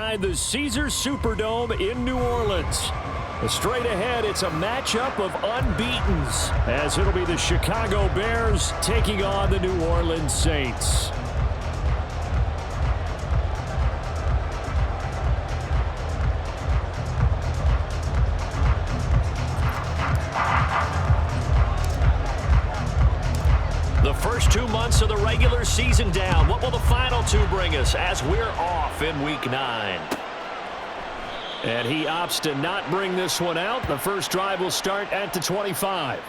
inside the Caesars Superdome in New Orleans. Straight ahead, it's a matchup of unbeatens, as it'll be the Chicago Bears taking on the New Orleans Saints. The first 2 months of the regular season down. What will the final two bring us as we're off in Week 9? And he opts to not bring this one out. The first drive will start at the 25.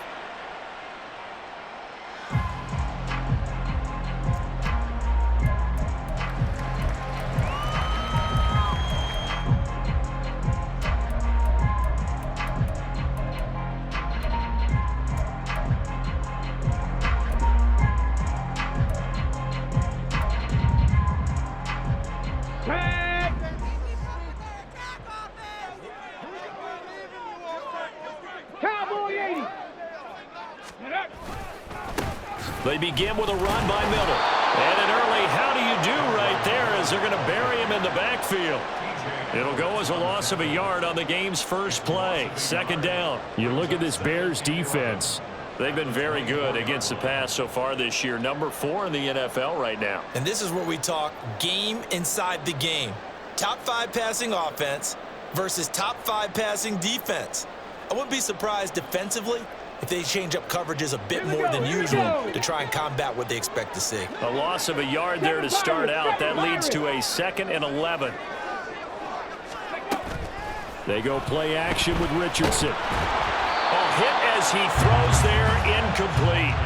They begin with a run by Miller. And an early how do you do right there as they're going to bury him in the backfield. It'll go as a loss of a yard on the game's first play. Second down. You look at this Bears defense. They've been very good against the pass so far this year. Number 4 in the NFL right now. And this is where we talk game inside the game. Top 5 passing offense versus top 5 passing defense. I wouldn't be surprised defensively if they change up coverages a bit more than usual to try and combat what they expect to see. A loss of a yard there to start out. That leads to a 2nd and 11. They go play action with Richardson. A hit as he throws there, incomplete.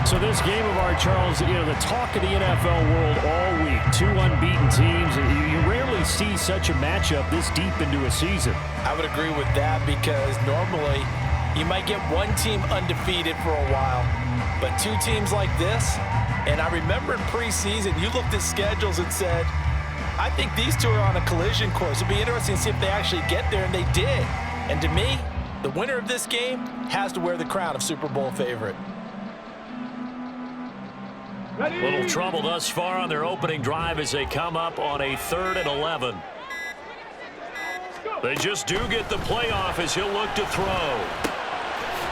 So this game of our, Charles, you know, the talk of the NFL world all week. 2 unbeaten teams. You rarely see such a matchup this deep into a season. I would agree with that because normally you might get one team undefeated for a while, but 2 teams like this, and I remember in preseason, you looked at schedules and said, I think these 2 are on a collision course. It'd be interesting to see if they actually get there, and they did. And to me, the winner of this game has to wear the crown of Super Bowl favorite. Little trouble thus far on their opening drive as they come up on a 3rd and 11. They just do get the playoff as he'll look to throw.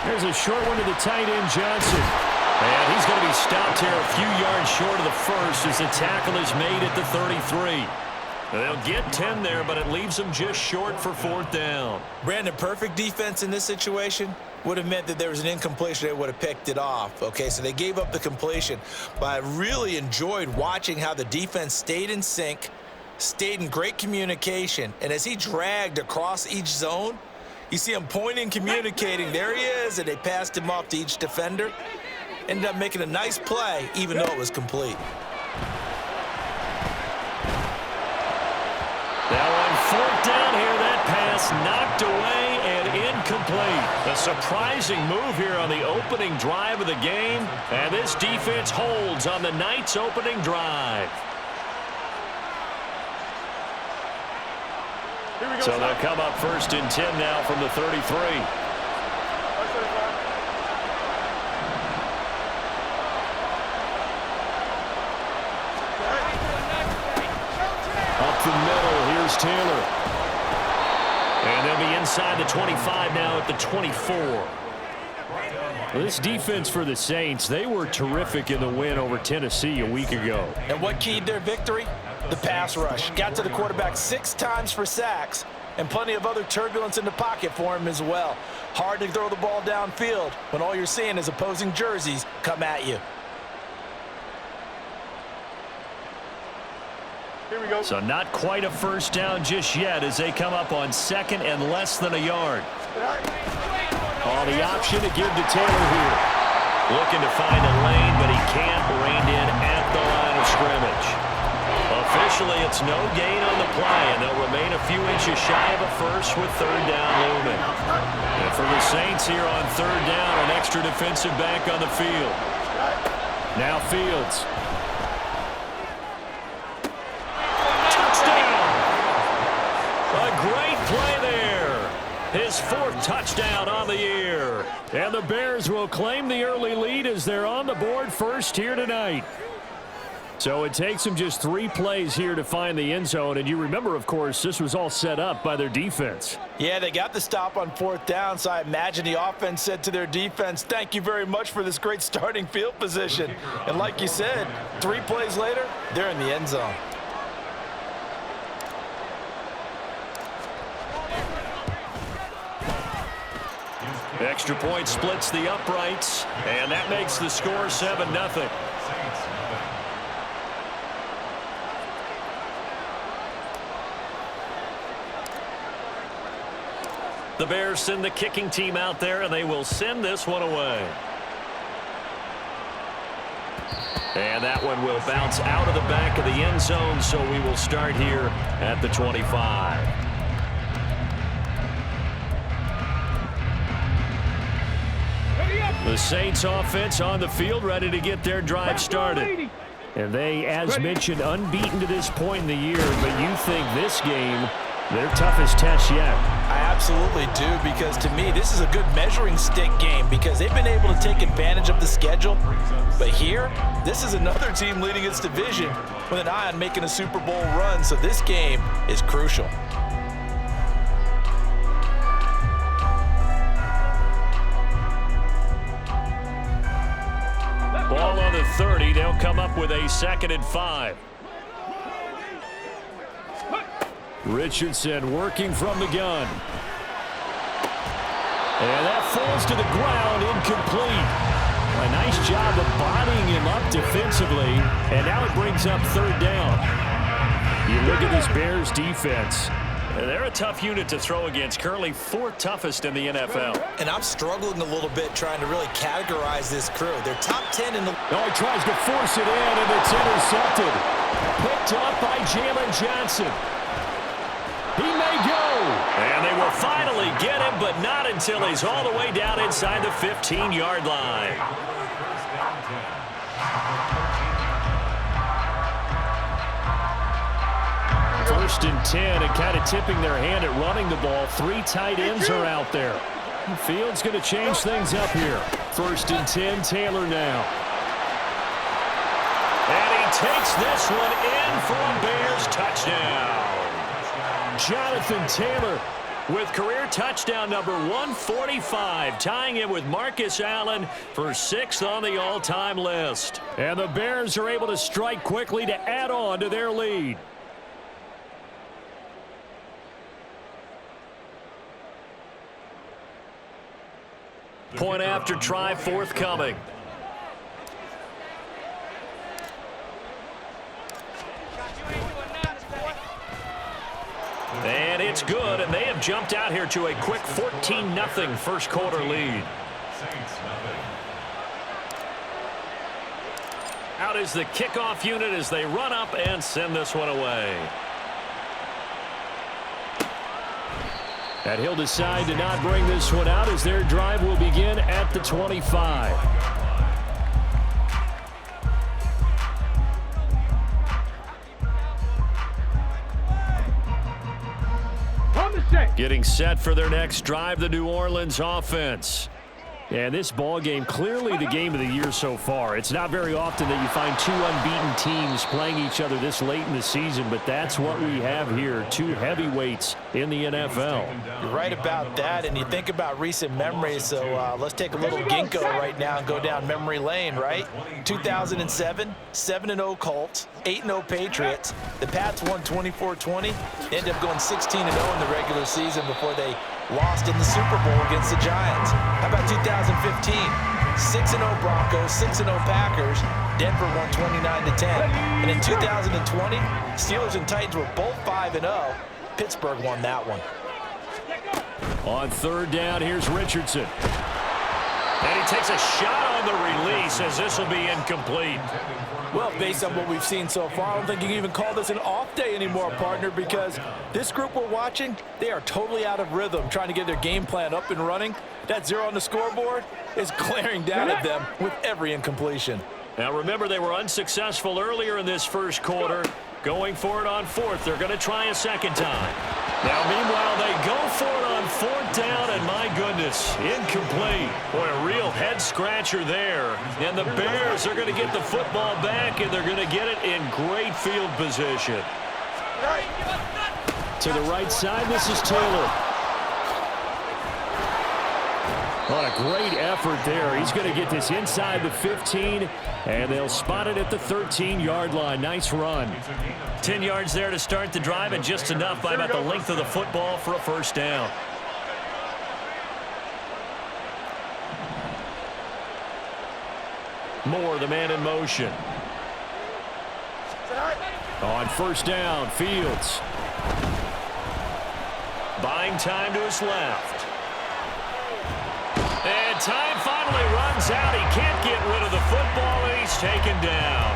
There's a short one to the tight end, Johnson. And he's going to be stopped here a few yards short of the first as the tackle is made at the 33. They'll get 10 there, but it leaves them just short for 4th down. Brandon, perfect defense in this situation would have meant that there was an incompletion. They would have picked it off. Okay, so they gave up the completion. But I really enjoyed watching how the defense stayed in sync, stayed in great communication. And as he dragged across each zone, you see him pointing, communicating. There he is, and they passed him off to each defender. Ended up making a nice play, even though it was complete. Now on 4th down here, that pass knocked away and incomplete. A surprising move here on the opening drive of the game. And this defense holds on the night's opening drive. So they'll come up 1st and 10 now from the 33. Up the middle, here's Taylor. And they'll be inside the 25 now at the 24. Well, this defense for the Saints, they were terrific in the win over Tennessee a week ago. And what keyed their victory? The pass rush. Got to the quarterback 6 times for sacks, and plenty of other turbulence in the pocket for him as well. Hard to throw the ball downfield when all you're seeing is opposing jerseys come at you. Here we go. So not quite a 1st down just yet as they come up on 2nd and less than a yard. Oh, the option to give to Taylor here. Looking to find a lane, but he can't. Reined in at the line of scrimmage. Officially, it's no gain on the play, and they'll remain a few inches shy of a first with 3rd down looming. And for the Saints here on 3rd down, an extra defensive back on the field. Now Fields. Touchdown! A great play there. His 4th touchdown on the year. And the Bears will claim the early lead as they're on the board first here tonight. So it takes them just 3 plays here to find the end zone. And you remember, of course, this was all set up by their defense. Yeah, they got the stop on 4th down, so I imagine the offense said to their defense, thank you very much for this great starting field position. And like you said, 3 plays later, they're in the end zone. Extra point splits the uprights, and that makes the score 7-0. The Bears send the kicking team out there, and they will send this one away. And that one will bounce out of the back of the end zone, so we will start here at the 25. The Saints offense on the field, ready to get their drive started. And they, as mentioned, unbeaten to this point in the year, but you think this game, their toughest test yet. I absolutely do, because to me, this is a good measuring stick game because they've been able to take advantage of the schedule. But here, this is another team leading its division with an eye on making a Super Bowl run, so this game is crucial. Ball on the 30. They'll come up with a 2nd and 5. Richardson working from the gun. And that falls to the ground, incomplete. A nice job of bodying him up defensively, and now it brings up 3rd down. You look at this Bears defense. They're a tough unit to throw against, currently 4th toughest in the NFL. And I'm struggling a little bit trying to really categorize this crew. They're top 10 in the... Oh, he tries to force it in, and it's intercepted. Picked up by Jalen Johnson. He may go. And they will finally get him, but not until he's all the way down inside the 15-yard line. First and 10, and kind of tipping their hand at running the ball. 3 tight ends are out there. Field's going to change things up here. First and 10, Taylor now. And he takes this one in for a Bears touchdown. Johnathan Taylor with career touchdown number 145, tying it with Marcus Allen for 6th on the all-time list. And the Bears are able to strike quickly to add on to their lead. Point after try forthcoming. And it's good, and they have jumped out here to a quick 14-0 first quarter lead. Out is the kickoff unit as they run up and send this one away. And he'll decide to not bring this one out as their drive will begin at the 25. Getting set for their next drive, the New Orleans offense. And this ball game, clearly the game of the year so far. It's not very often that you find 2 unbeaten teams playing each other this late in the season, but that's what we have here, 2 heavyweights in the NFL. You're right about that, and you think about recent memories, so let's take a little ginkgo right now and go down memory lane, right? 2007, 7-0 Colts, 8-0 Patriots. The Pats won 24-20. They ended up going 16-0 in the regular season before they lost in the Super Bowl against the Giants. How about 2015? 6-0 Broncos, 6-0 Packers. Denver won 29-10. And in 2020, Steelers and Titans were both 5-0. Pittsburgh won that one. On 3rd down, here's Richardson. And he takes a shot on the release as this will be incomplete. Well, based on what we've seen so far, I don't think you can even call this an off day anymore, partner, because this group we're watching, they are totally out of rhythm, trying to get their game plan up and running. That 0 on the scoreboard is glaring down at them with every incompletion. Now, remember, they were unsuccessful earlier in this first quarter. Going for it on 4th. They're going to try a second time. Now, meanwhile, they go for it on 4th down, and my goodness, incomplete. Boy, a real head-scratcher there. And the Bears are going to get the football back, and they're going to get it in great field position. To the right side, this is Taylor. What a great effort there. He's going to get this inside the 15, and they'll spot it at the 13-yard line. Nice run. 10 yards there to start the drive, and just enough by about the length of the football for a first down. Moore, the man in motion. On first down, Fields. Buying time to his left. And time finally runs out. He can't get rid of the football, and he's taken down.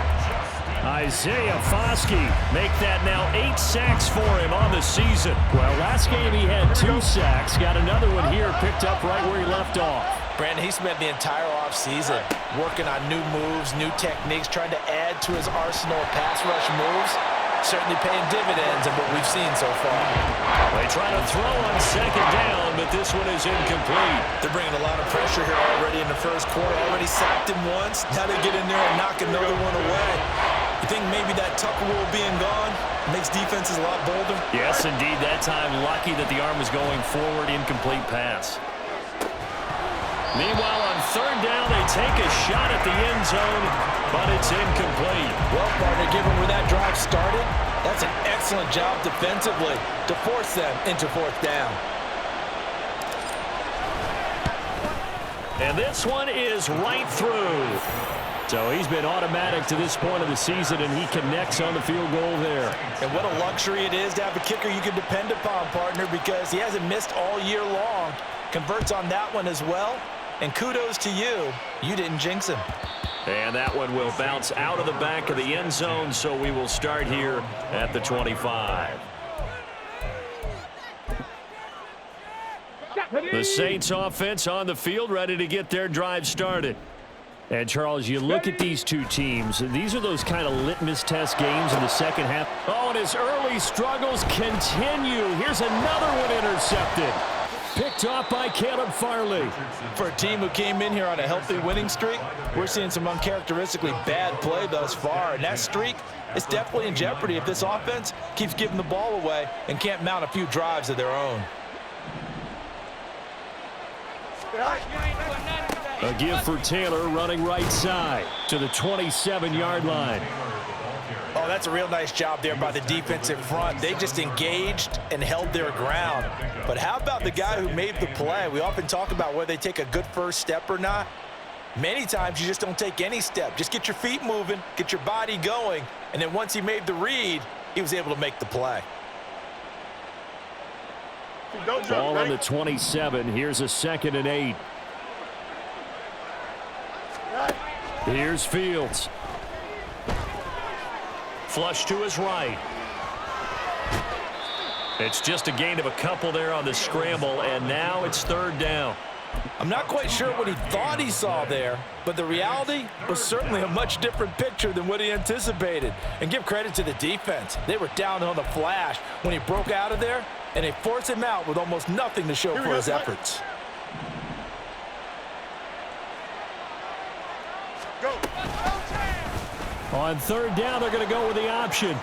Isaiah Foskey make that now 8 sacks for him on the season. Well, last game he had 2 sacks. Got another one here picked up right where he left off. Brandon, he spent the entire offseason working on new moves, new techniques, trying to add to his arsenal of pass rush moves. Certainly paying dividends in what we've seen so far. They try to throw on 2nd down, but this one is incomplete. They're bringing a lot of pressure here already in the first quarter. Already sacked him once. Now they get in there and knock another one away. You think maybe that Tucker rule being gone makes defenses a lot bolder? Yes, indeed. That time, lucky that the arm was going forward. Incomplete pass. Meanwhile, on 3rd down, they take a shot at the end zone, but it's incomplete. Well, partner, given where that drive started, that's an excellent job defensively to force them into 4th down. And this one is right through. So he's been automatic to this point of the season, and he connects on the field goal there. And what a luxury it is to have a kicker you can depend upon, partner, because he hasn't missed all year long. Converts on that one as well. And kudos to you. You didn't jinx him. And that one will bounce out of the back of the end zone, so we will start here at the 25. The Saints offense on the field, ready to get their drive started. And, Charles, you look at these two teams, these are those kind of litmus test games in the second half. Oh, and his early struggles continue. Here's another one intercepted. Picked off by Caleb Farley. For a team who came in here on a healthy winning streak, we're seeing some uncharacteristically bad play thus far. And that streak is definitely in jeopardy if this offense keeps giving the ball away and can't mount a few drives of their own. A give for Taylor running right side to the 27-yard line. Oh, that's a real nice job there by the defensive front. They just engaged and held their ground. But how about the guy who made the play? We often talk about whether they take a good first step or not. Many times you just don't take any step. Just get your feet moving, get your body going, and then once he made the read, he was able to make the play. Ball on the 27. Here's a 2nd and 8. Here's Fields. Flush to his right. It's just a gain of a couple there on the scramble, and now it's 3rd down. I'm not quite sure what he thought he saw there, but the reality was certainly a much different picture than what he anticipated. And give credit to the defense. They were down on the flash when he broke out of there, and they forced him out with almost nothing to show for his efforts. On 3rd down, they're going to go with the option.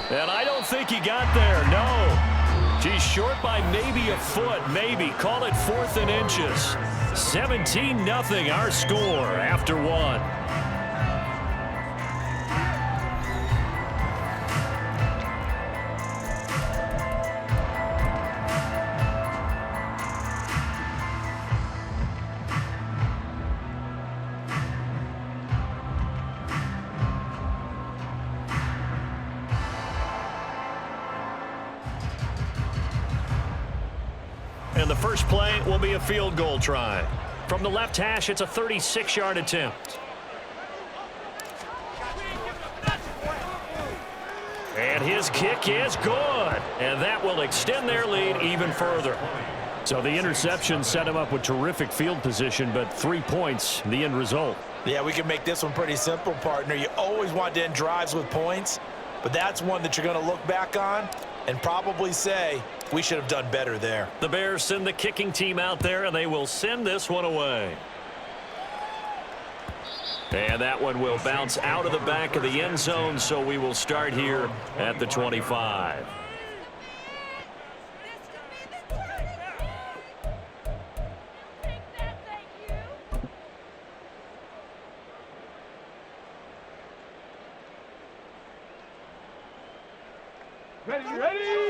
And I don't think he got there, no. He's short by maybe a foot, maybe. Call it 4th and inches. 17-0 our score after 1. And the first play will be a field goal try. From the left hash, it's a 36-yard attempt. And his kick is good. And that will extend their lead even further. So the interception set him up with terrific field position, but 3 points, the end result. Yeah, we can make this one pretty simple, partner. You always want to end drives with points, but that's one that you're going to look back on and probably say, we should have done better there. The Bears send the kicking team out there, and they will send this one away. And that one will bounce out of the back of the end zone, so we will start here at the 25.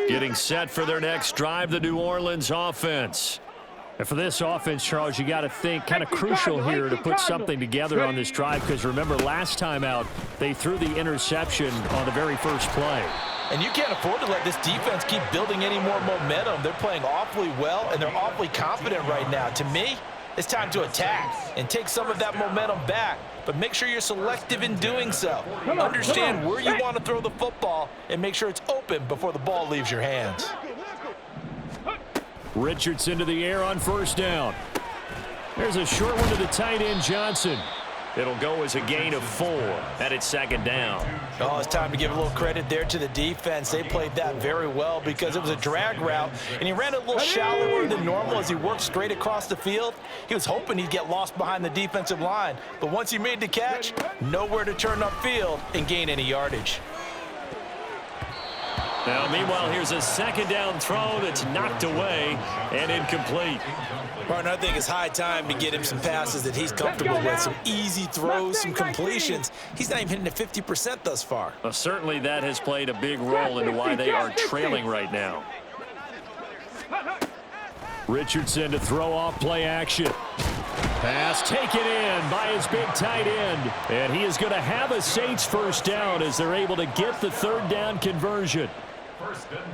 Getting set for their next drive, the New Orleans offense. And for this offense, Charles, you got to think kind of crucial here to put something together on this drive, because remember last time out they threw the interception on the very first play. And you can't afford to let this defense keep building any more momentum. They're playing awfully well, and they're awfully confident right now. To me, it's time to attack and take some of that momentum back, but make sure you're selective in doing so. Understand where you want to throw the football and make sure it's open before the ball leaves your hands. Richardson to the air on first down. There's a short one to the tight end, Johnson. It'll go as a gain of 4, and it's second down. Oh, it's time to give a little credit there to the defense. They played that very well because it was a drag route, and he ran a little shallower than normal as he worked straight across the field. He was hoping he'd get lost behind the defensive line, but once he made the catch, nowhere to turn upfield and gain any yardage. Now, meanwhile, here's a second down throw that's knocked away and incomplete. Partner, I think it's high time to get him some passes that he's comfortable with, some easy throws, some completions. He's not even hitting the 50% thus far. Well, certainly that has played a big role into why they are trailing right now. Richardson to throw off play action. Pass taken in by his big tight end. And he is going to have a Saints first down as they're able to get the third down conversion.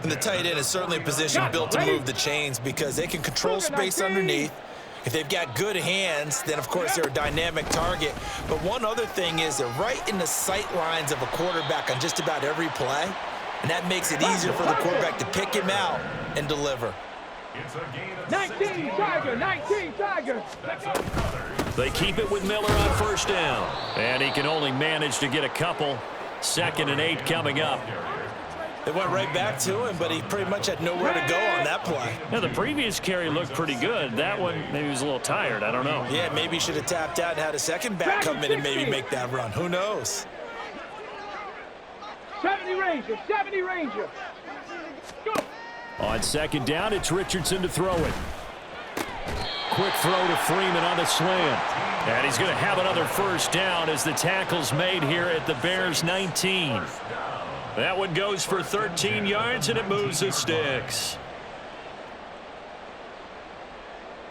And the tight end is certainly a position built to move the chains because they can control space underneath. If they've got good hands, then of course they're a dynamic target. But one other thing is they're right in the sight lines of a quarterback on just about every play. And that makes it easier for the quarterback to pick him out and deliver. 19 Tiger, 19 Tiger. They keep it with Miller on first down. And he can only manage to get a couple. 2nd and 8 coming up. They went right back to him, but he pretty much had nowhere to go on that play. Now, the previous carry looked pretty good. That one, maybe he was a little tired. I don't know. Yeah, maybe he should have tapped out and had a second back come in and maybe make that run. Who knows? 70 Ranger, 70 Ranger. Go. On second down, it's Richardson to throw it. Quick throw to Freeman on the slant. And he's going to have another first down as the tackle's made here at the Bears 19. That one goes for 13 yards, and it moves the sticks.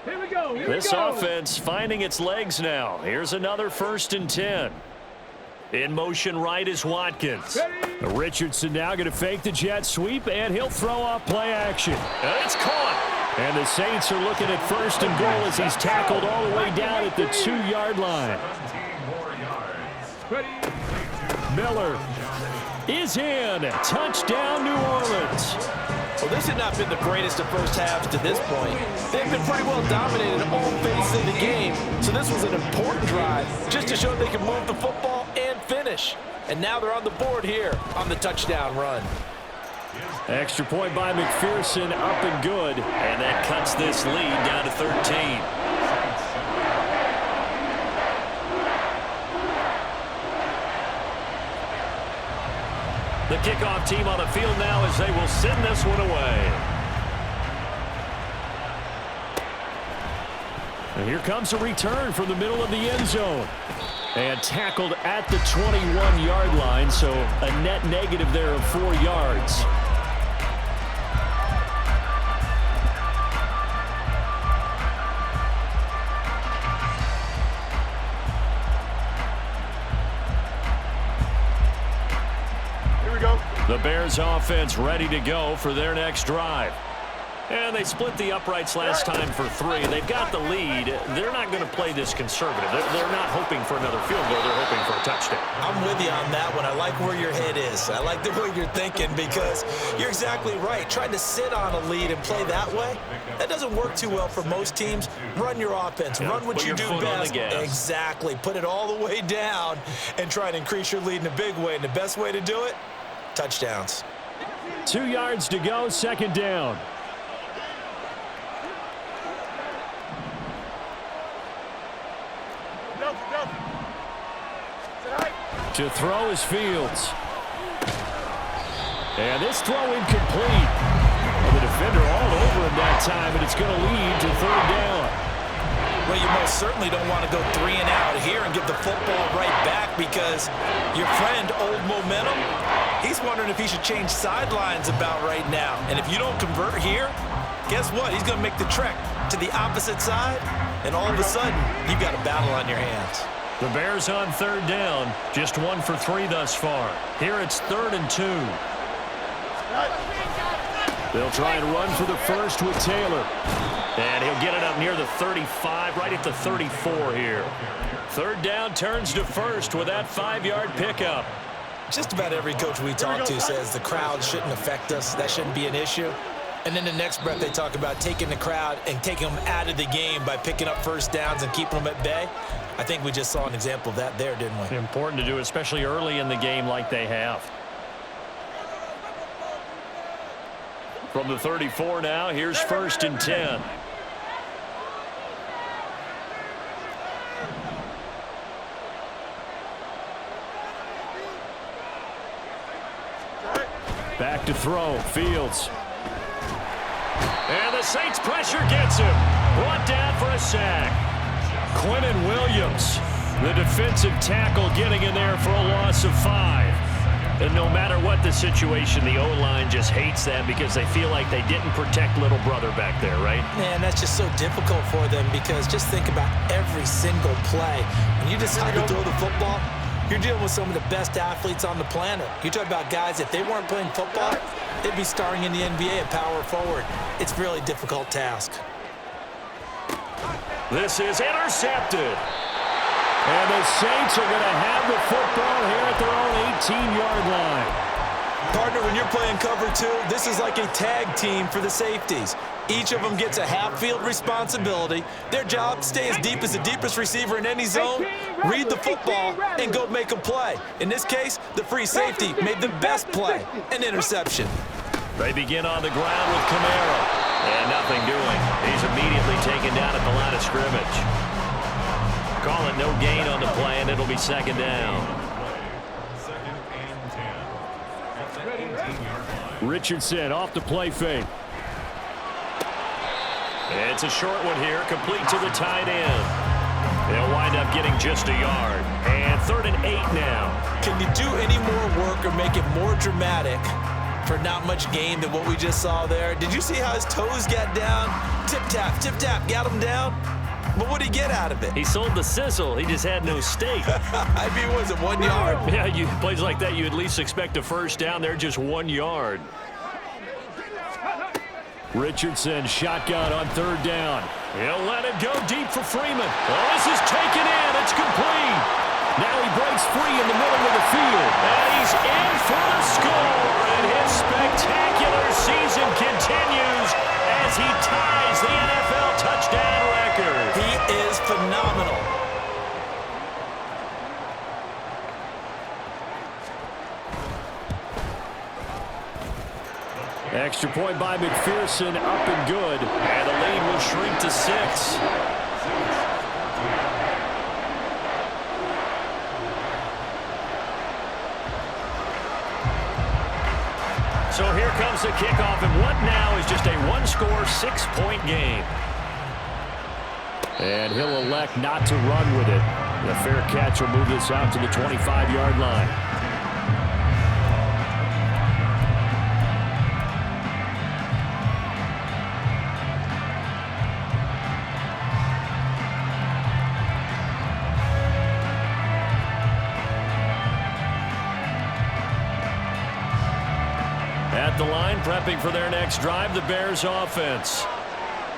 Here we go. This offense finding its legs now. Here's another 1st and 10. In motion right is Watkins. Richardson now going to fake the jet sweep, and he'll throw off play action. It's caught. And the Saints are looking at 1st and goal as he's tackled all the way down at the 2-yard line. Miller is in. Touchdown, New Orleans. Well, this had not been the greatest of first halves to this point. They've been pretty well dominated in all phases of the game, so this was an important drive just to show they can move the football and finish. And now they're on the board here on the touchdown run. Extra point by McPherson, up and good. And that cuts this lead down to 13. The kickoff team on the field now as they will send this one away. And here comes a return from the middle of the end zone. And tackled at the 21-yard line, so a net negative there of 4 yards. The Bears offense ready to go for their next drive. And they split the uprights last time for 3. They've got the lead. They're not going to play this conservative. They're not hoping for another field goal. They're hoping for a touchdown. I'm with you on that one. I like where your head is. I like the way you're thinking because you're exactly right. Trying to sit on a lead and play that way, that doesn't work too well for most teams. Run your offense. Yeah, run what you do best. Exactly. Put it all the way down and try to increase your lead in a big way. And the best way to do it, touchdowns. 2 yards to go, second down. To throw is Fields. And this throw incomplete. Well, the defender all over him that time, and it's going to lead to third down. Well, you most certainly don't want to go 3 and out here and give the football right back because your friend, Old Momentum, he's wondering if he should change sidelines about right now. And if you don't convert here, guess what? He's going to make the trek to the opposite side, and all of a sudden, you've got a battle on your hands. The Bears on third down, just 1 for 3 thus far. Here it's 3rd and 2. They'll try and run for the first with Taylor. And he'll get it up near the 35, right at the 34 here. Third down turns to first with that 5-yard pickup. Just about every coach we talk to says the crowd shouldn't affect us. That shouldn't be an issue. And then the next breath they talk about taking the crowd and taking them out of the game by picking up first downs and keeping them at bay. I think we just saw an example of that there, didn't we? Important to do, especially early in the game like they have. From the 34 now, here's 1st and 10. Back to throw, Fields. And the Saints pressure gets him. Brought down for a sack. Quinnen Williams, the defensive tackle, getting in there for a loss of 5. And no matter what the situation, the O-line just hates them because they feel like they didn't protect little brother back there, right? Man, that's just so difficult for them because just think about every single play. When you decide to throw the football, you're dealing with some of the best athletes on the planet. You talk about guys, if they weren't playing football, they'd be starring in the NBA at power forward. It's a really difficult task. This is intercepted. And the Saints are going to have the football here at their own 18-yard line. Partner, when you're playing cover 2, this is like a tag team for the safeties. Each of them gets a half-field responsibility. Their job, stay as deep as the deepest receiver in any zone, read the football, and go make a play. In this case, the free safety made the best play, an interception. They begin on the ground with Camara. And nothing doing. He's immediately taken down at the line of scrimmage. Call it no gain on the play, and it'll be 2nd down. Richardson off the play fake. It's a short one here, complete to the tight end. They'll wind up getting just a yard. And 3rd and 8 now. Can you do any more work or make it more dramatic for not much gain than what we just saw there? Did you see how his toes got down? Tip-tap, got him down. But what did he get out of it? He sold the sizzle. He just had no steak. I mean, was it 1 yard? Yeah, plays like that, you at least expect a first down there, just 1 yard. Richardson, shotgun on 3rd down. He'll let it go deep for Freeman. Oh, this is taken in. It's complete. Now he breaks free in the middle of the field. And he's in for the score. And his spectacular season continues as he ties the NFL touchdown record. He is phenomenal. Extra point by McPherson, up and good. And the lead will shrink to 6. So here comes the kickoff, and what now is just a 1-score, 6-point game. And he'll elect not to run with it. The fair catch will move this out to the 25-yard line. At the line, prepping for their next drive, the Bears offense.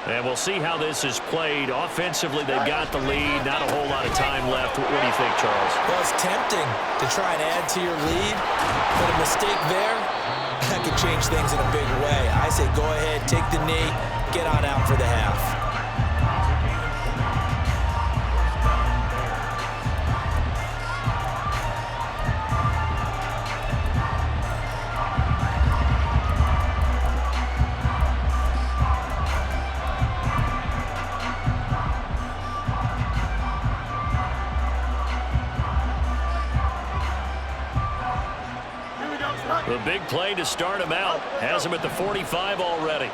And we'll see how this is played. Offensively, they've got the lead. Not a whole lot of time left. What do you think, Charles? Well, it's tempting to try and add to your lead, but a mistake there, that could change things in a big way. I say go ahead, take the knee, get on out for the half. big play to start him out. Has him at the 45 already.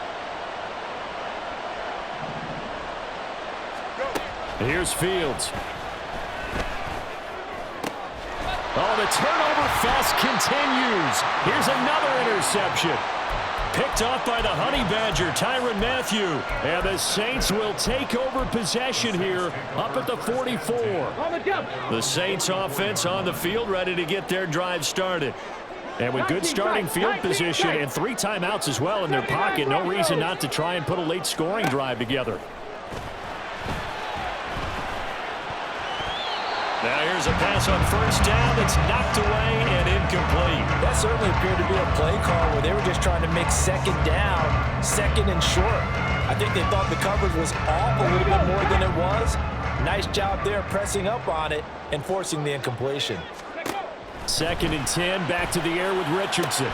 Here's Fields. Oh, the turnover fest continues. Here's another interception. Picked off by the Honey Badger, Tyrann Mathieu. And the Saints will take over possession here up at the 44. The Saints offense on the field, ready to get their drive started. And with good starting field position and 3 timeouts as well in their pocket, no reason not to try and put a late scoring drive together. Now here's a pass on first down that's knocked away and incomplete. That certainly appeared to be a play call where they were just trying to make second down, second and short. I think they thought the coverage was off a little bit more than it was. Nice job there pressing up on it and forcing the incompletion. 2nd and 10, back to the air with Richardson.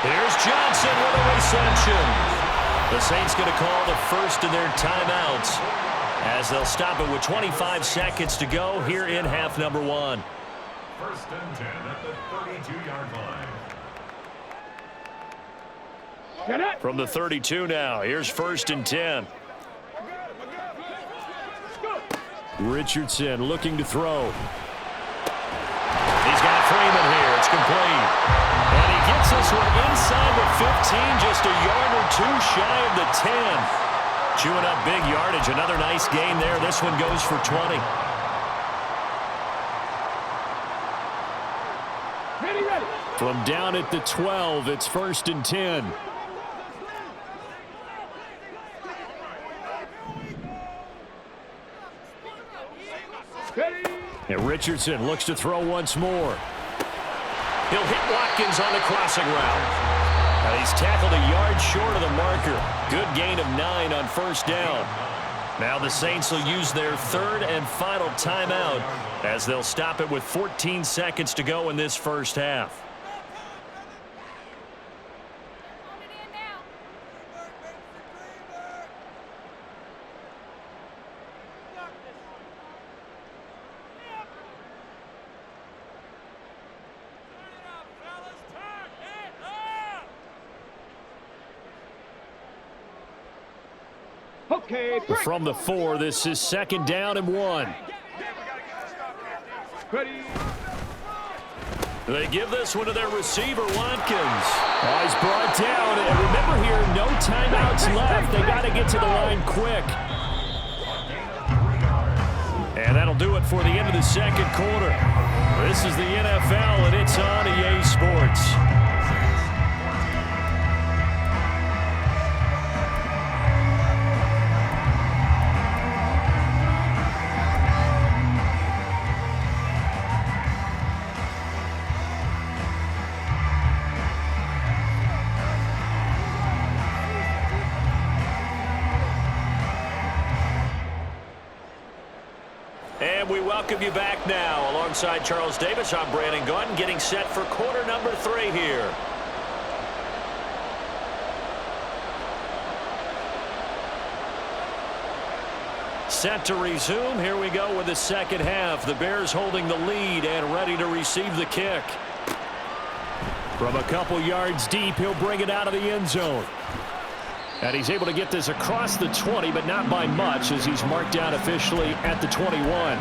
Here's Johnson with a reception. The Saints going to call the first of their timeouts, as they'll stop it with 25 seconds to go here in half number 1. 1st and 10 at the 32-yard line. From the 32 now, here's 1st and 10. Richardson looking to throw. He's got Freeman here. It's complete. And he gets this one inside the 15, just a yard or 2 shy of the 10. Chewing up big yardage. Another nice gain there. This one goes for 20. Ready. From down at the 12, it's 1st and 10. Ready. And Richardson looks to throw once more. He'll hit Watkins on the crossing route. And he's tackled a yard short of the marker. Good gain of 9 on first down. Now the Saints will use their 3rd and final timeout, as they'll stop it with 14 seconds to go in this first half. Okay. From the 4, this is 2nd down and 1. Ready. They give this one to their receiver, Watkins. Oh, he's brought down. And remember here, no timeouts left. They got to get to the line quick. And that'll do it for the end of the 2nd quarter. This is the NFL, and it's on EA Sports. And we welcome you back now. Alongside Charles Davis, I'm Brandon Gordon, getting set for quarter number 3 here. Set to resume. Here we go with the 2nd half. The Bears holding the lead and ready to receive the kick. From a couple yards deep, he'll bring it out of the end zone. And he's able to get this across the 20, but not by much, as he's marked down officially at the 21.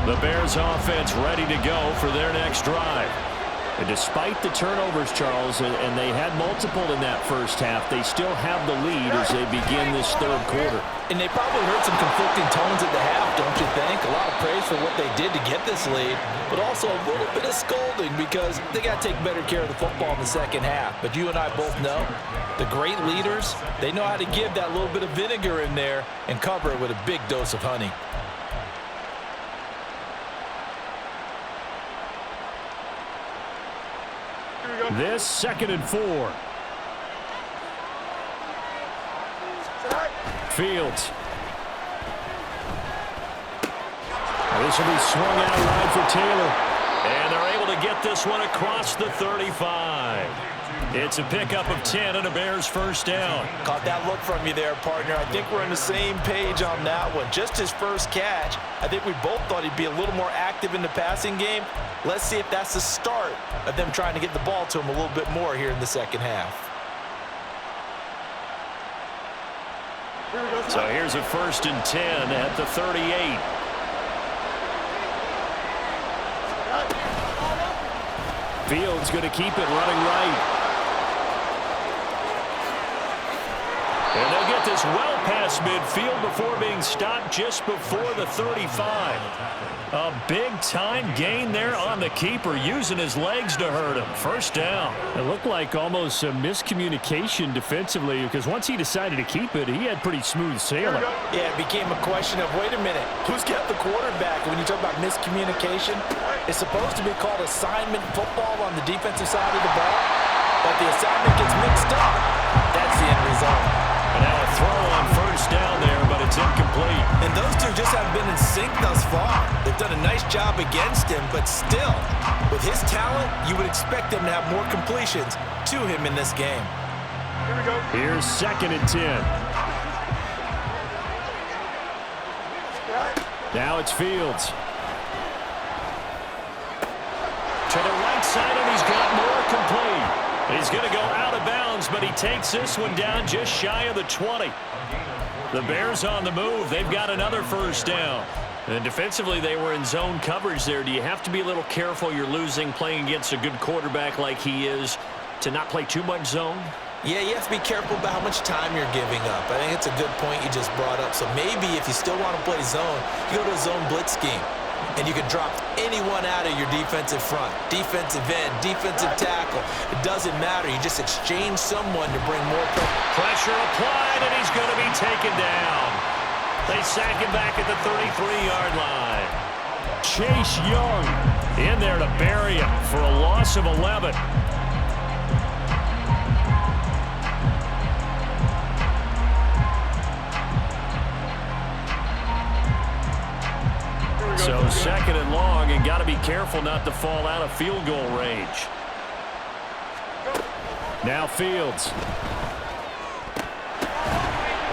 The Bears offense ready to go for their next drive. And despite the turnovers, Charles, and they had multiple in that first half, they still have the lead as they begin this 3rd quarter. And they probably heard some conflicting tones at the half, don't you think? A lot of praise for what they did to get this lead, but also a little bit of scolding because they got to take better care of the football in the 2nd half. But you and I both know the great leaders, they know how to give that little bit of vinegar in there and cover it with a big dose of honey. This 2nd and 4. Fields. This will be swung out wide for Taylor. And they're able to get this one across the 35. It's a pickup of 10 and a Bears first down. Caught that look from you there, partner. I think we're on the same page on that one. Just his first catch. I think we both thought he'd be a little more active in the passing game. Let's see if that's the start of them trying to get the ball to him a little bit more here in the second half. So here's a 1st and 10 at the 38. Fields going to keep it running right. And they'll get this well past midfield before being stopped just before the 35. A big-time gain there on the keeper, using his legs to hurt him. First down. It looked like almost a miscommunication defensively, because once he decided to keep it, he had pretty smooth sailing. Yeah, it became a question of, wait a minute, who's got the quarterback? And when you talk about miscommunication, it's supposed to be called assignment football on the defensive side of the ball, but the assignment gets mixed up. That's the end result. And now a throw on first down there, but it's incomplete. And those two just haven't been in sync thus far. They've done a nice job against him, but still, with his talent, you would expect them to have more completions to him in this game. Here we go. Here's 2nd and 10. Now it's Fields. To the right side, and he's got more complete. He's going to go out of bounds, but he takes this one down just shy of the 20. The Bears on the move. They've got another first down. And defensively, they were in zone coverage there. Do you have to be a little careful? You're losing playing against a good quarterback like he is to not play too much zone? Yeah, you have to be careful about how much time you're giving up. I think it's a good point you just brought up. So maybe if you still want to play zone, you go to a zone blitz scheme. And you can drop anyone out of your defensive front, defensive end, defensive tackle. It doesn't matter. You just exchange someone to bring more pressure applied, and he's going to be taken down. They sack him back at the 33-yard line. Chase Young in there to bury him for a loss of 11. So 2nd and long, and got to be careful not to fall out of field goal range. Now Fields.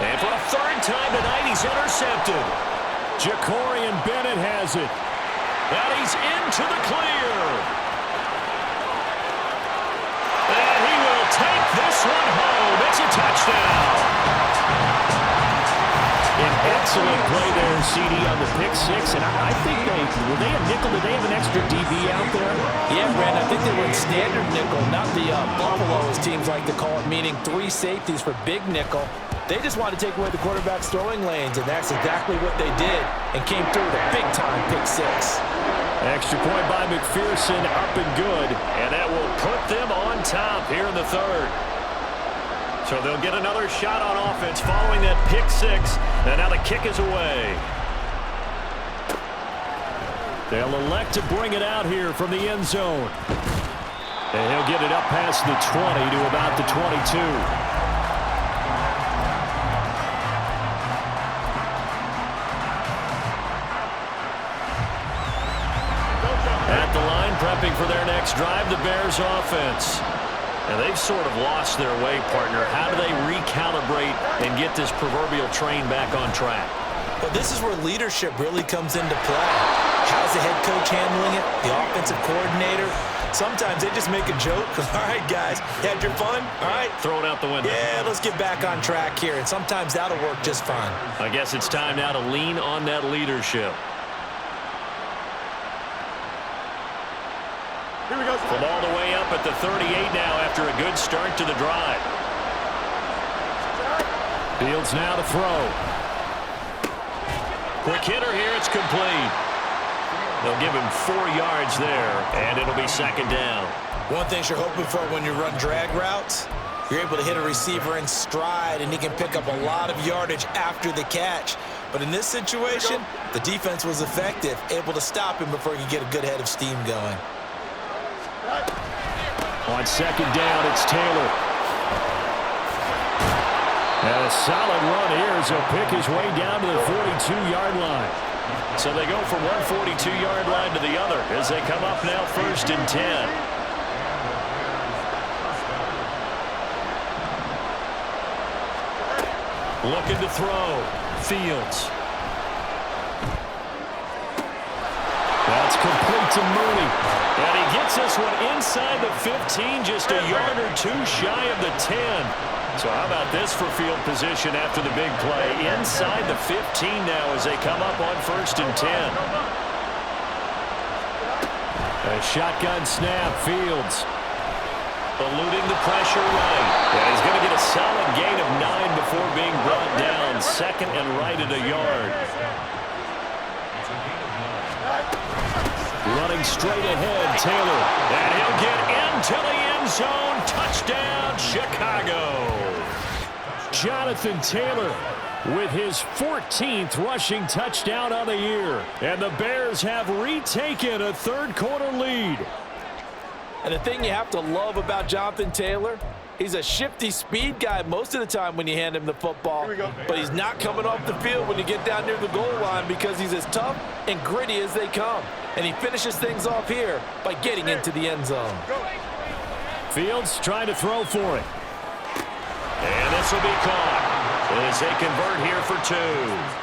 And for a 3rd time tonight, he's intercepted. Jacorian Bennett has it. And he's into the clear. And he will take this one home. It's a touchdown. An excellent play there, CD, on the pick six. And I think were they a nickel? Did they have an extra DB out there? Yeah, Brandon, I think they were in standard nickel, not the Buffalo, as teams like to call it, meaning 3 safeties for big nickel. They just wanted to take away the quarterback's throwing lanes, and that's exactly what they did, and came through with a big-time pick six. Extra point by McPherson, up and good, and that will put them on top here in the 3rd. So they'll get another shot on offense following that pick six, and now the kick is away. They'll elect to bring it out here from the end zone. And he'll get it up past the 20 to about the 22. At the line, prepping for their next drive, the Bears offense. And they've sort of lost their way, partner. How do they recalibrate and get this proverbial train back on track? Well, this is where leadership really comes into play. How's the head coach handling it? The offensive coordinator? Sometimes they just make a joke. All right, guys, you had your fun? All right. Throw it out the window. Yeah, let's get back on track here. And sometimes that'll work just fine. I guess it's time now to lean on that leadership. Here we go. From all the way up at the 38 now after a good start to the drive. Fields now to throw. Quick hitter here, it's complete. They'll give him 4 yards there, and it'll be 2nd down. One thing you're hoping for when you run drag routes, you're able to hit a receiver in stride, and he can pick up a lot of yardage after the catch. But in this situation, the defense was effective, able to stop him before he could get a good head of steam going. On 2nd down, it's Taylor. And a solid run here as he'll pick his way down to the 42-yard line. So they go from one 42-yard line to the other as they come up now 1st and 10. Looking to throw. Fields. That's complete to Mooney. And he gets this one inside the 15, just a yard or two shy of the 10. So how about this for field position after the big play? Inside the 15 now as they come up on 1st and 10. A shotgun snap. Fields eluding the pressure right. And he's going to get a solid gain of 9 before being brought down. 2nd and right at a yard. Running straight ahead, Taylor. And he'll get into the end zone. Touchdown, Chicago. Johnathan Taylor with his 14th rushing touchdown on the year. And the Bears have retaken a third-quarter lead. And the thing you have to love about Johnathan Taylor, he's a shifty speed guy most of the time when you hand him the football. But he's not coming off the field when you get down near the goal line because he's as tough and gritty as they come. And he finishes things off here by getting into the end zone. Fields trying to throw for it. And this will be caught as they convert here for 2.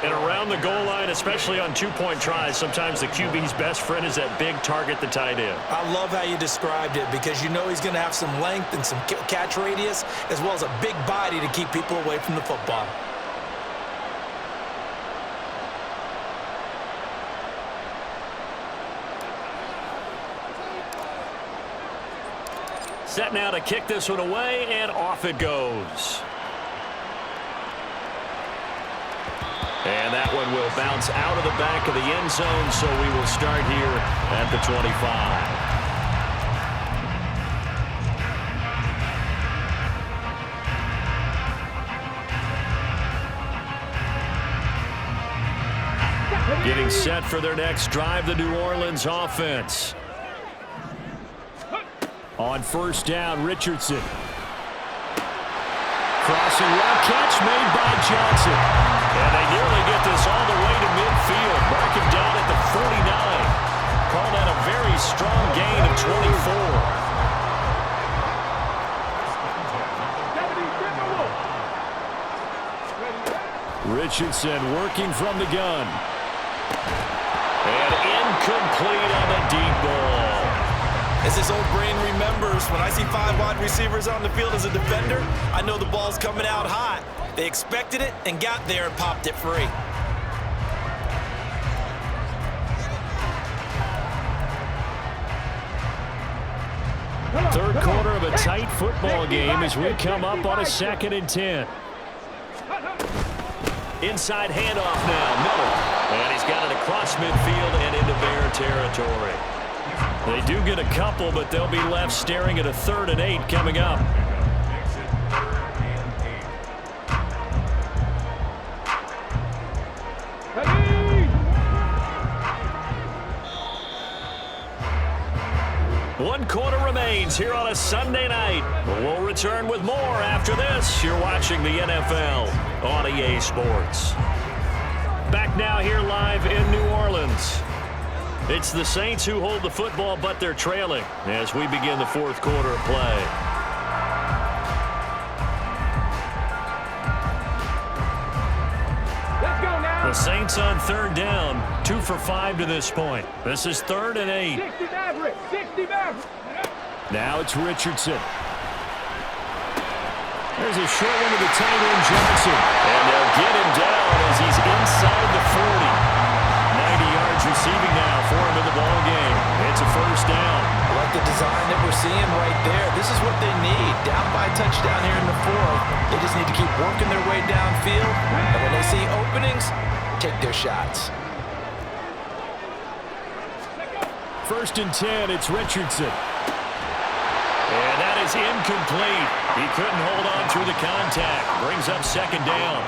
And around the goal line, especially on 2-point tries, sometimes the QB's best friend is that big target, the tight end. I love how you described it because you know he's going to have some length and some catch radius as well as a big body to keep people away from the football. Set now to kick this one away, and off it goes. And that one will bounce out of the back of the end zone, so we will start here at the 25. Getting set for their next drive, the New Orleans offense. On 1st down, Richardson. Crossing route catch made by Johnson. And they nearly get this all the way to midfield. Mark him down at the 49. Call that a very strong gain of 24. Richardson working from the gun. And incomplete on the deep ball. As his old brain remembers, when I see 5 wide receivers on the field as a defender, I know the ball's coming out hot. They expected it and got there and popped it free. Third quarter of a tight football game as we come up on a 2nd and 10. Inside handoff now, Miller. And he's got it across midfield and into Bear territory. They do get a couple, but they'll be left staring at a 3rd and 8 coming up. One quarter remains here on a Sunday night. We'll return with more after this. You're watching the NFL on EA Sports. Back now here live in New Orleans. It's the Saints who hold the football, but they're trailing as we begin the 4th quarter of play. Let's go now. The Saints on 3rd down, 2 for 5 to this point. This is 3rd and 8. 60 Maverick, 60 Maverick. Now it's Richardson. There's a short one to the tight end, Johnson. And they'll get him down as he's inside the 40. 90 yards receiving now for him in the ball game. It's a 1st down. I like the design that we're seeing right there. This is what they need. Down by a touchdown here in the 4th. They just need to keep working their way downfield. And when they see openings, take their shots. 1st and 10, it's Richardson. And that is incomplete. He couldn't hold on through the contact. Brings up 2nd down.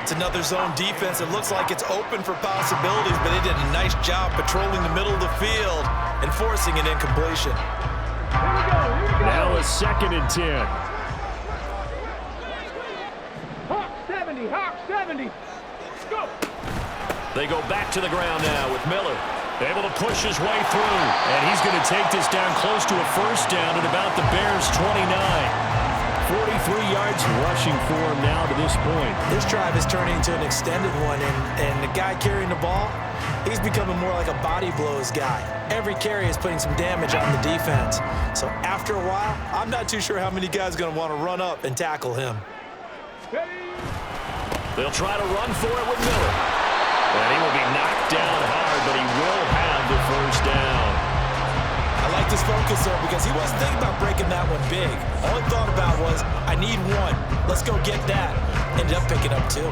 It's another zone defense. It looks like it's open for possibilities, but they did a nice job patrolling the middle of the field and forcing an incompletion. Here we go. Now a 2nd and 10. Hawk 70, Hawk 70. Go. They go back to the ground now with Miller. Able to push his way through. And he's going to take this down close to a 1st down at about the Bears' 29. 43 yards rushing for him now to this point. This drive is turning into an extended one, and the guy carrying the ball, he's becoming more like a body blows guy. Every carry is putting some damage on the defense. So after a while, I'm not too sure how many guys are going to want to run up and tackle him. They'll try to run for it with Miller. And he will be knocked down hard, but he will have the first down. I like this focus there because he wasn't thinking about breaking that one big. All he thought about was, I need one. Let's go get that. Ended up picking up two.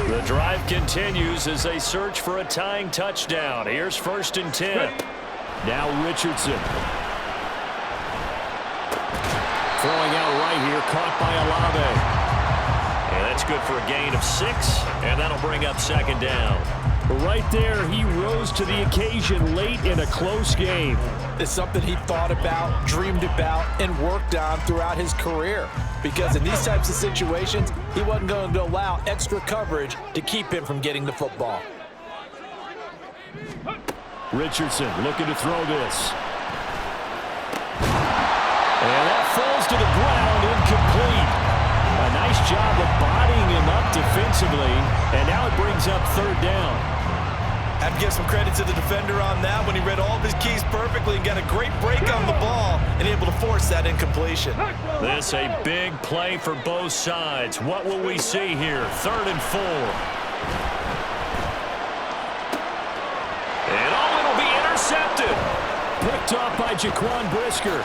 The drive continues as they search for a tying touchdown. Here's 1st and 10. Now Richardson. Throwing out right here, caught by Olave. And that's good for a gain of 6, and that'll bring up 2nd down. Right there, he rose to the occasion late in a close game. It's something he thought about, dreamed about, and worked on throughout his career. Because in these types of situations, he wasn't going to allow extra coverage to keep him from getting the football. Richardson looking to throw this. And that falls to the ground, incomplete. A nice job of bodying him up defensively, and now it brings up 3rd down. I have to give some credit to the defender on that when he read all of his keys perfectly and got a great break on the ball and able to force that incompletion. This a big play for both sides. What will we see here? 3rd and 4. And it'll be intercepted. Picked off by Jaquan Brisker.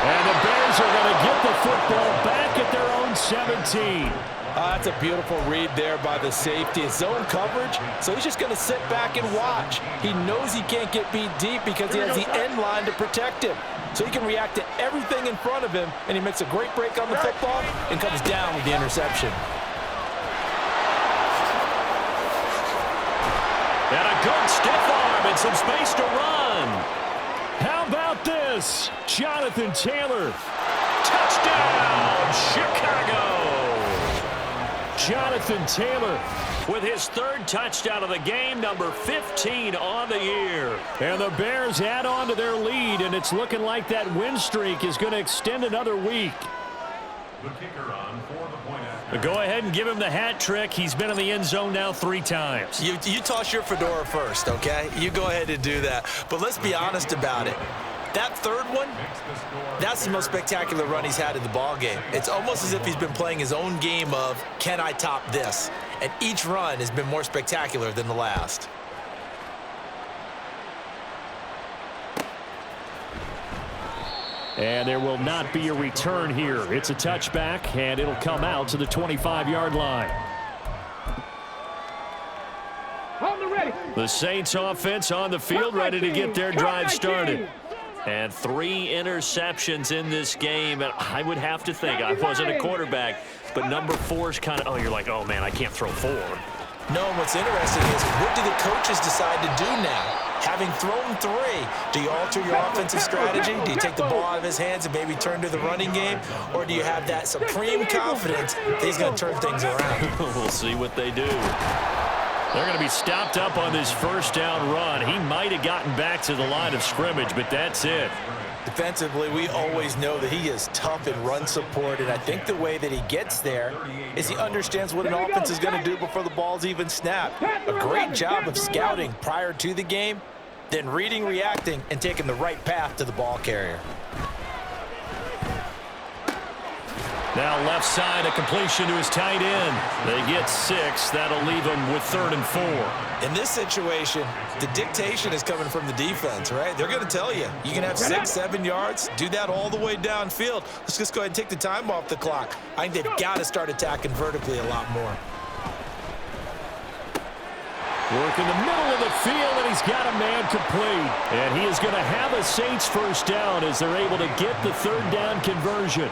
And the Bears are going to get the football back at their own 17. That's a beautiful read there by the safety. It's zone coverage, so he's just going to sit back and watch. He knows he can't get beat deep because he has the end line to protect him. So he can react to everything in front of him, and he makes a great break on the football and comes down with the interception. And a good stiff arm and some space to run. How about this? Johnathan Taylor. Touchdown, Chicago. Johnathan Taylor with his 3rd touchdown of the game, number 15 on the year. And the Bears add on to their lead, and it's looking like that win streak is going to extend another week. The kicker on for the point after. But go ahead and give him the hat trick. He's been in the end zone now 3 times. You toss your fedora first, okay? You go ahead and do that. But let's be honest about it. That 3rd one, that's the most spectacular run he's had in the ball game. It's almost as if he's been playing his own game of, can I top this? And each run has been more spectacular than the last. And there will not be a return here. It's a touchback, and it'll come out to the 25-yard line. On the ready. The Saints offense on the field, ready to get their drive started. And 3 interceptions in this game. And I would have to think, I wasn't a quarterback, but number 4's kind of, you're like, oh, man, I can't throw 4. No, what's interesting is, what do the coaches decide to do now? Having thrown 3, do you alter your offensive strategy? Do you take the ball out of his hands and maybe turn to the running game? Or do you have that supreme confidence that he's going to turn things around? We'll see what they do. They're going to be stopped up on this 1st down run. He might have gotten back to the line of scrimmage, but that's it. Defensively, we always know that he is tough in run support, and I think the way that he gets there is he understands what an offense is going to do before the ball's even snapped. A great job of scouting prior to the game, then reading, reacting, and taking the right path to the ball carrier. Now left side, a completion to his tight end. They get 6. That'll leave them with 3rd and 4. In this situation, the dictation is coming from the defense, right? They're going to tell you, you can have 6, 7 yards, do that all the way downfield. Let's just go ahead and take the time off the clock. I think they've got to start attacking vertically a lot more. Work in the middle of the field, and he's got a man complete. And he is going to have a Saints 1st down as they're able to get the 3rd down conversion.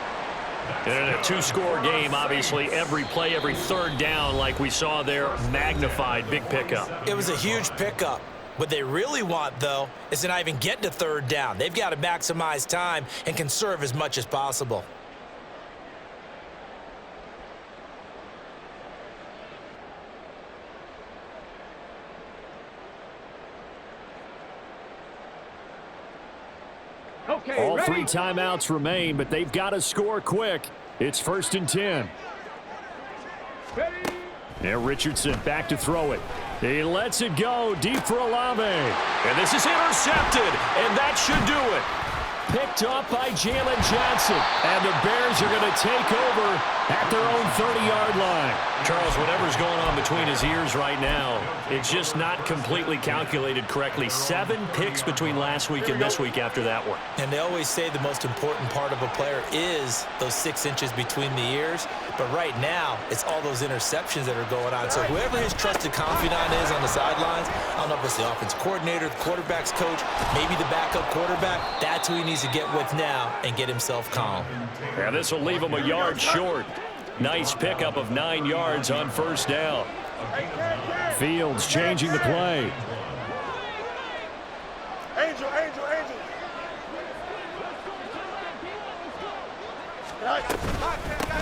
And in a 2-score game, obviously, every play, every 3rd down, like we saw there, magnified, big pickup. It was a huge pickup. What they really want, though, is to not even get to 3rd down. They've got to maximize time and conserve as much as possible. Okay, All ready? 3 timeouts remain, but they've got to score quick. It's 1st and 10. Ready? Now Richardson back to throw it. He lets it go deep for Olave. And this is intercepted, and that should do it. Picked up by Jalen Johnson. And the Bears are going to take over at their own 30-yard line. Charles, whatever's going on between his ears right now, it's just not completely calculated correctly. 7 picks between last week and this week after that one. And they always say the most important part of a player is those 6 inches between the ears. But right now, it's all those interceptions that are going on. So whoever his trusted confidant is on the sidelines, I don't know if it's the offense coordinator, the quarterback's coach, maybe the backup quarterback, that's who he needs to get with now and get himself calm. Yeah, this will leave him a yard short. Nice pickup of 9 yards on 1st down. Fields changing the play. Angel.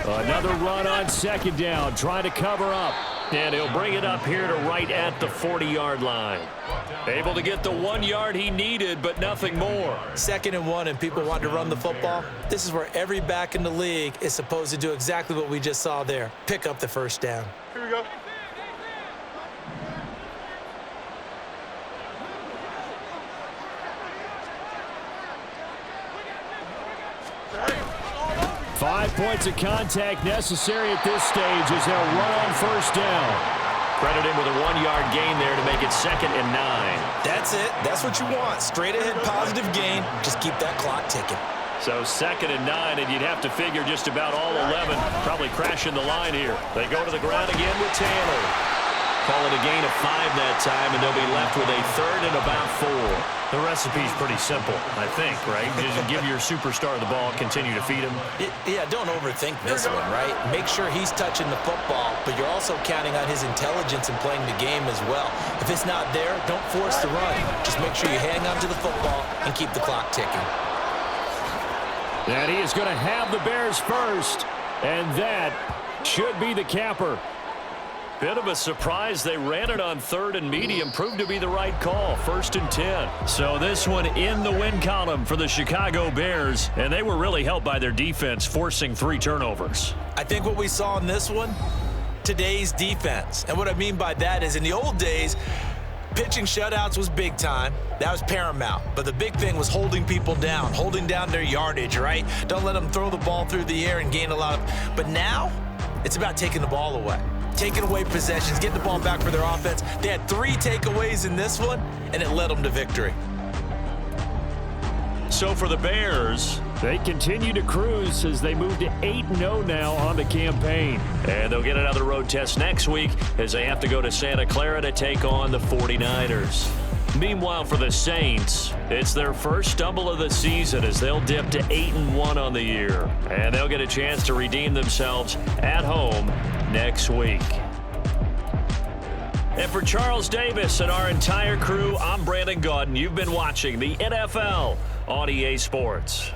Another run on 2nd down, trying to cover up. And he'll bring it up here to right at the 40-yard line. Able to get the 1 yard he needed, but nothing more. 2nd and 1, and people want to run the football. This is where every back in the league is supposed to do exactly what we just saw there. Pick up the 1st down. Here we go. Five points of contact necessary at this stage as they'll run on 1st down. Credit him with a 1 yard gain there to make it 2nd and 9. That's it. That's what you want. Straight ahead positive gain. Just keep that clock ticking. So 2nd and 9, and you'd have to figure just about all 11 probably crashing the line here. They go to the ground again with Taylor. Call it a gain of 5 that time, and they'll be left with a 3rd and about 4. The recipe's pretty simple, I think, right? Just give your superstar the ball, continue to feed him. Yeah, don't overthink this one, right? Make sure he's touching the football, but you're also counting on his intelligence in playing the game as well. If it's not there, don't force the run. Just make sure you hang on to the football and keep the clock ticking. And he is going to have the Bears first, and that should be the capper. Bit of a surprise. They ran it on 3rd and medium. Proved to be the right call. 1st and 10. So this one in the win column for the Chicago Bears. And they were really helped by their defense, forcing 3 turnovers. I think what we saw in this one, today's defense. And what I mean by that is in the old days, pitching shutouts was big time. That was paramount. But the big thing was holding people down, holding down their yardage, right? Don't let them throw the ball through the air and gain a lot of... But now, it's about taking the ball away. Taking away possessions, getting the ball back for their offense. They had 3 takeaways in this one, and it led them to victory. So for the Bears, they continue to cruise as they move to 8-0 now on the campaign. And they'll get another road test next week as they have to go to Santa Clara to take on the 49ers. Meanwhile, for the Saints, it's their first stumble of the season as they'll dip to 8-1 on the year. And they'll get a chance to redeem themselves at home next week. And for Charles Davis and our entire crew, I'm Brandon Gaudin. You've been watching the NFL on EA Sports.